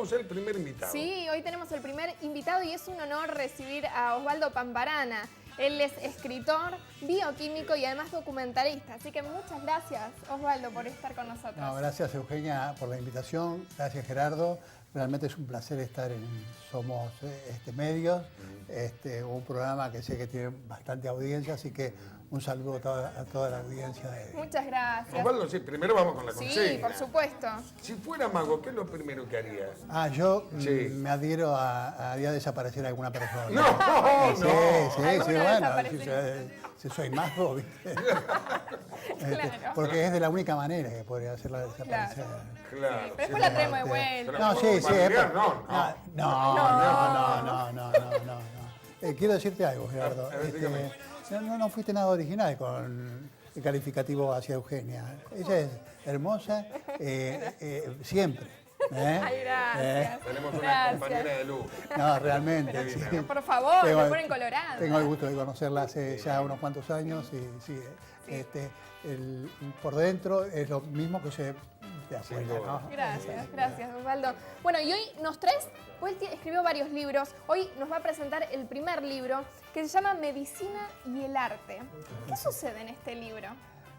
tenemos el primer invitado. Sí, hoy tenemos el primer invitado y es un honor recibir a Osvaldo Pamparana. Él es escritor, bioquímico y además documentalista. Así que muchas gracias, Osvaldo, por estar con nosotros. No, gracias, Eugenia, por la invitación. Gracias, Gerardo. Realmente es un placer estar en Somos Medios, un programa que sé que tiene bastante audiencia, así que un saludo a toda la audiencia. Muchas gracias. Osvaldo, sí, primero vamos con la consigna. Sí, por supuesto. Si fuera mago, ¿qué es lo primero que harías? Yo Sí. me adhiero a desaparecer alguna persona. No, Sí, no. sí, ¿Alguna bueno, desaparecer? si soy mago, ¿viste? Claro. Porque es de la única manera que podría hacerla desaparecer. Claro. Sí, pero después la traemos de vuelta. Pero No, sí, sí. familiar, No. Quiero decirte algo, Gerardo. A ver, dígame. No fuiste nada original con el calificativo hacia Eugenia. Ella es hermosa siempre. Ay, gracias. Tenemos una Gracias. compañera de luz. No, realmente. Divina. Sí. Por favor, Tengo- me ponen colorado. Tengo el gusto de conocerla hace ya unos cuantos años y sí, por dentro es lo mismo que se de afuera, ¿no? Gracias, Osvaldo. Bueno, y hoy nos traes, él escribió varios libros, hoy nos va a presentar el primer libro que se llama Medicina y el Arte. ¿Qué sucede en este libro?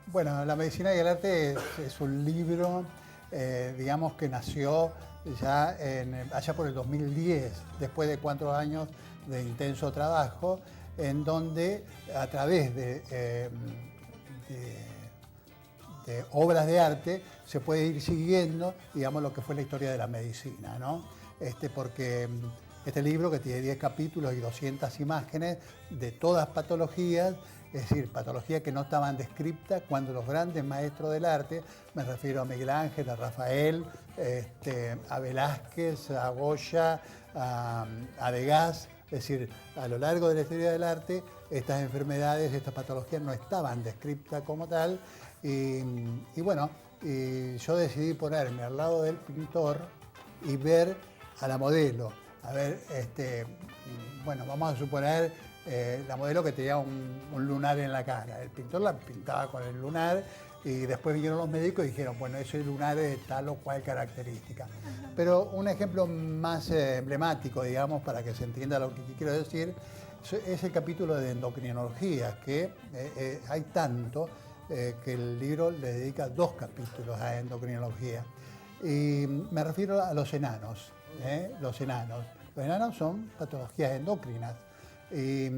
Bueno, La medicina y el arte es un libro, digamos, que nació ya allá por el 2010, después de 4 años de intenso trabajo, en donde a través de obras de arte se puede ir siguiendo, digamos, lo que fue la historia de la medicina, ¿no? Porque este libro, que tiene 10 capítulos y 200 imágenes de todas patologías, es decir, patologías que no estaban descritas cuando los grandes maestros del arte, me refiero a Miguel Ángel, a Rafael, a Velázquez, a Goya, a Degas, es decir, a lo largo de la historia del arte, estas enfermedades, estas patologías no estaban descritas como tal, y bueno, yo decidí ponerme al lado del pintor y ver a la modelo. A ver, bueno, vamos a suponer la modelo que tenía un lunar en la cara. El pintor la pintaba con el lunar y después vinieron los médicos y dijeron, bueno, ese lunar es de tal o cual característica. Pero un ejemplo más emblemático, digamos, para que se entienda lo que quiero decir, es el capítulo de endocrinología, que hay tanto que el libro le dedica 2 capítulos a endocrinología. Y me refiero a los enanos. Los enanos. Los enanos son patologías endocrinas. Y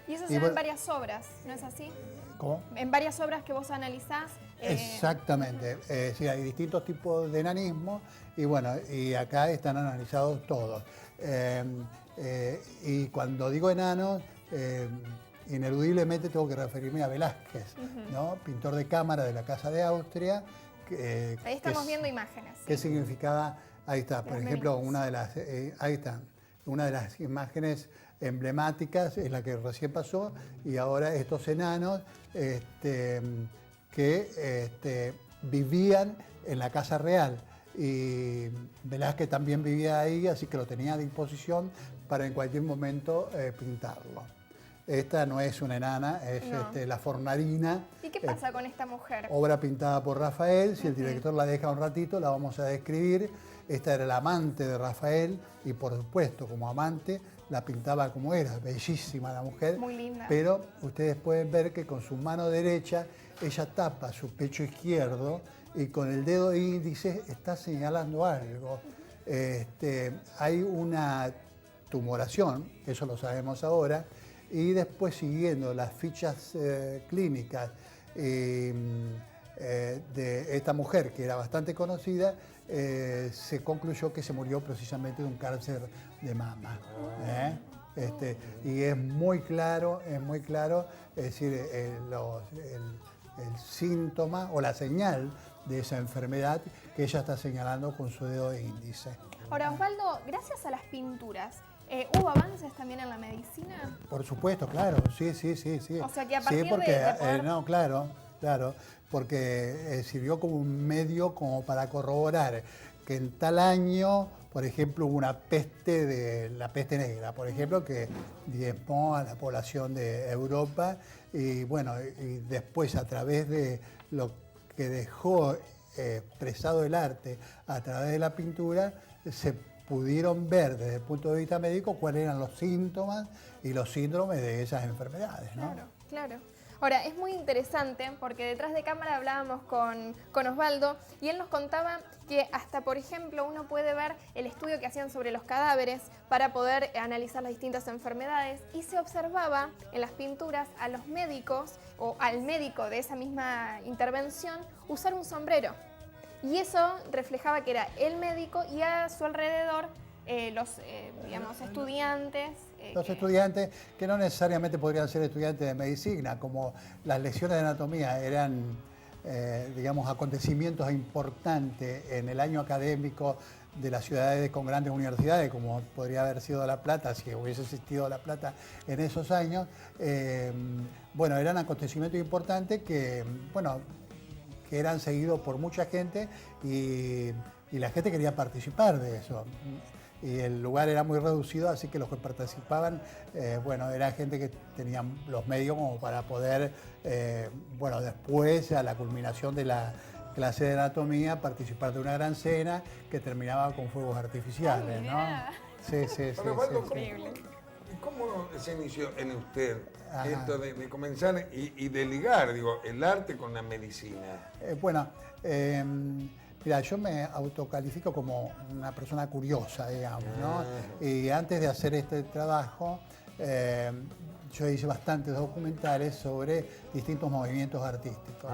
eso se da en varias obras, ¿no es así? ¿Cómo? En varias obras que vos analizás. Exactamente. Sí, hay distintos tipos de enanismo y bueno, y acá están analizados todos. Y cuando digo enanos, ineludiblemente tengo que referirme a Velázquez, ¿no? Pintor de cámara de la Casa de Austria. Ahí estamos viendo imágenes. ¿Qué significaba? Ahí está, por ejemplo, una de las imágenes emblemáticas es la que recién pasó, y ahora estos enanos que vivían en la Casa Real, y Velázquez también vivía ahí, así que lo tenía a disposición para en cualquier momento pintarlo. Esta no es una enana, es No. la Fornarina. ¿Y qué pasa con esta mujer? Obra pintada por Rafael. Si el director la deja un ratito, la vamos a describir. Esta era la amante de Rafael y, por supuesto, como amante, la pintaba como era, bellísima la mujer. Muy linda. Pero ustedes pueden ver que con su mano derecha ella tapa su pecho izquierdo y con el dedo índice está señalando algo. Hay una tumoración, eso lo sabemos ahora, y después, siguiendo las fichas clínicas de esta mujer, que era bastante conocida, se concluyó que se murió precisamente de un cáncer de mama. Y es muy claro, es decir, el síntoma o la señal de esa enfermedad que ella está señalando con su dedo índice. Ahora, Osvaldo, gracias a las pinturas, ¿hubo avances también en la medicina? Por supuesto, claro, sí. O sea que a partir sí, porque, de poder... no, claro, porque sirvió como un medio como para corroborar que en tal año, por ejemplo, hubo una la peste negra, por ejemplo, que diezmó a la población de Europa, y bueno, y después, a través de lo que dejó expresado el arte a través de la pintura, se pudieron ver desde el punto de vista médico cuáles eran los síntomas y los síndromes de esas enfermedades, ¿no? Claro, claro. Ahora, es muy interesante porque detrás de cámara hablábamos con Osvaldo y él nos contaba que hasta, por ejemplo, uno puede ver el estudio que hacían sobre los cadáveres para poder analizar las distintas enfermedades y se observaba en las pinturas a los médicos o al médico de esa misma intervención usar un sombrero. Y eso reflejaba que era el médico y a su alrededor los digamos, estudiantes. Los estudiantes, que no necesariamente podrían ser estudiantes de medicina, como las lecciones de anatomía eran, digamos, acontecimientos importantes en el año académico de las ciudades con grandes universidades, como podría haber sido La Plata, si hubiese existido La Plata en esos años. Bueno, eran acontecimientos importantes que, bueno, que eran seguidos por mucha gente y la gente quería participar de eso. Y el lugar era muy reducido, así que los que participaban, bueno, era gente que tenían los medios como para poder, bueno, después, a la culminación de la clase de anatomía, participar de una gran cena que terminaba con fuegos artificiales, ¿no? Sí, sí, sí. Bueno, Osvaldo, sí, sí. Increíble. ¿Cómo se inició en usted Ajá. esto de comenzar y de ligar, digo, el arte con la medicina? Bueno, mira, yo me autocalifico como una persona curiosa, digamos, ¿no? Y antes de hacer este trabajo, yo hice bastantes documentales sobre distintos movimientos artísticos.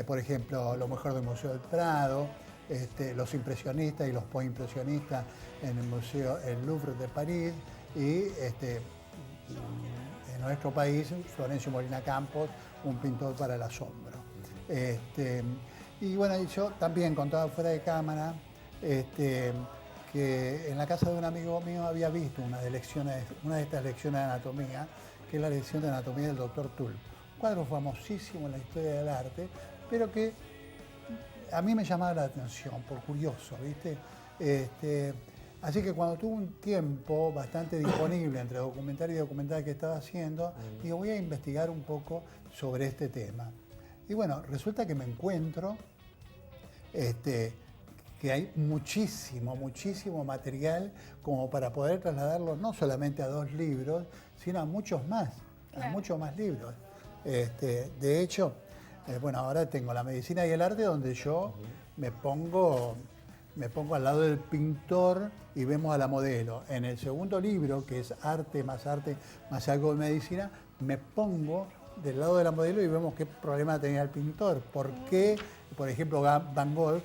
Por ejemplo, lo mejor del Museo del Prado, los impresionistas y los postimpresionistas en el Museo El Louvre de París y en nuestro país, Florencio Molina Campos, un pintor para el asombro. Y bueno, yo también contaba fuera de cámara que en la casa de un amigo mío había visto una de estas lecciones de anatomía, que es la lección de anatomía del doctor Tull. Un cuadro famosísimo en la historia del arte, pero que a mí me llamaba la atención, por curioso, ¿viste? Así que cuando tuve un tiempo bastante disponible entre documental y documental que estaba haciendo, digo, voy a investigar un poco sobre este tema. Y bueno, resulta que me encuentro que hay muchísimo material como para poder trasladarlo no solamente a 2 libros, sino a muchos más, Claro. a muchos más libros. De hecho, bueno, ahora tengo La medicina y el arte, donde yo me pongo al lado del pintor y vemos a la modelo. En el segundo libro, que es arte más algo de medicina, me pongo del lado de la modelo y vemos qué problema tenía el pintor. ¿Por qué, por ejemplo, Van Gogh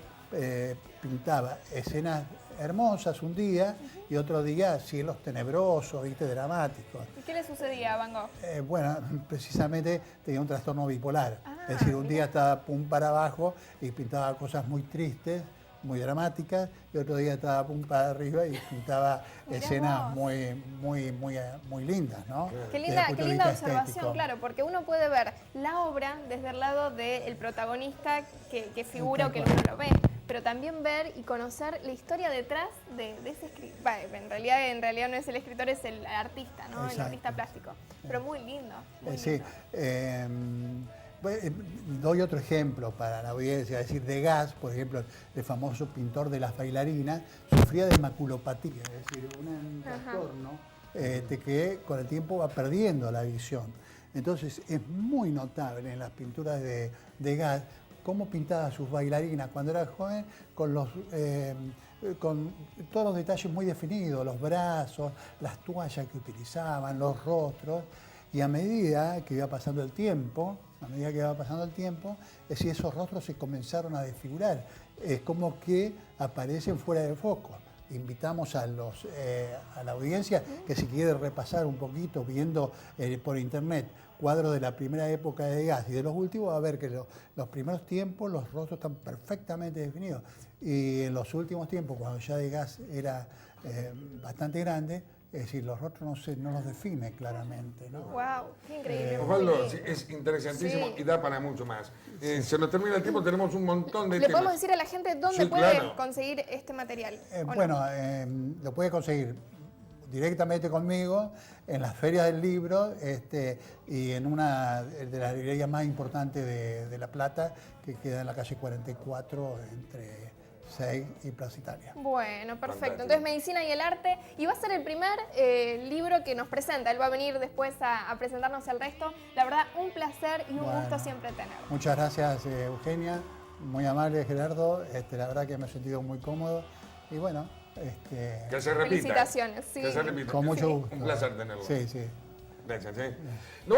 pintaba escenas hermosas un día y otro día cielos tenebrosos, ¿viste? Dramáticos? ¿Y qué le sucedía a Van Gogh? Bueno, precisamente tenía un trastorno bipolar. Ah, Es decir, un día estaba pum para abajo y pintaba cosas muy tristes, muy dramáticas, y otro día estaba pum para arriba y pintaba Mirá escenas vos. muy lindas, ¿no? Qué Desde el linda, punto qué de linda vista observación, estético. claro, porque uno puede ver la obra desde el lado del protagonista que figura o que uno lo ve, pero también ver y conocer la historia detrás de ese escritor. En realidad no es el escritor, es el artista, ¿no? El Exacto. artista plástico. Pero muy lindo. Muy Sí. lindo. Doy otro ejemplo para la audiencia, es decir, Degas, por ejemplo, el famoso pintor de las bailarinas, sufría de maculopatía, es decir, un trastorno que con el tiempo va perdiendo la visión. Entonces es muy notable en las pinturas de Degas cómo pintaba a sus bailarinas cuando era joven con todos los detalles muy definidos, los brazos, las toallas que utilizaban, los rostros, y a medida que iba pasando el tiempo, es decir, esos rostros se comenzaron a desfigurar, es como que aparecen fuera de foco. Invitamos a la audiencia que si quiere repasar un poquito viendo por internet cuadros de la primera época de Degas y de los últimos, va a ver que los primeros tiempos los rostros están perfectamente definidos, y en los últimos tiempos, cuando ya Degas era bastante grande, es decir, los rostros no los define claramente, ¿no? ¡Wow! ¡Qué increíble! Osvaldo, sí, es interesantísimo Sí. y da para mucho más. Se nos termina el tiempo, tenemos un montón de ¿Le temas. podemos decir a la gente dónde Sí, puede claro. conseguir este material? ¿O no? Bueno, lo puede conseguir directamente conmigo en las ferias del libro y en una de las librerías más importantes de La Plata, que queda en la calle 44 entre SEIC y Plaza Italia. Bueno, perfecto. Fantástico. Entonces, Medicina y el Arte. Y va a ser el primer libro que nos presenta. Él va a venir después a presentarnos el resto. La verdad, un placer y un Bueno. gusto siempre tenerlo. Muchas gracias, Eugenia. Muy amable, Gerardo. La verdad que me he sentido muy cómodo. Y bueno, Que se repita. Felicitaciones, sí. Que se repita. con mucho gusto. Un placer tenerlo. Sí, sí. Gracias, sí. No,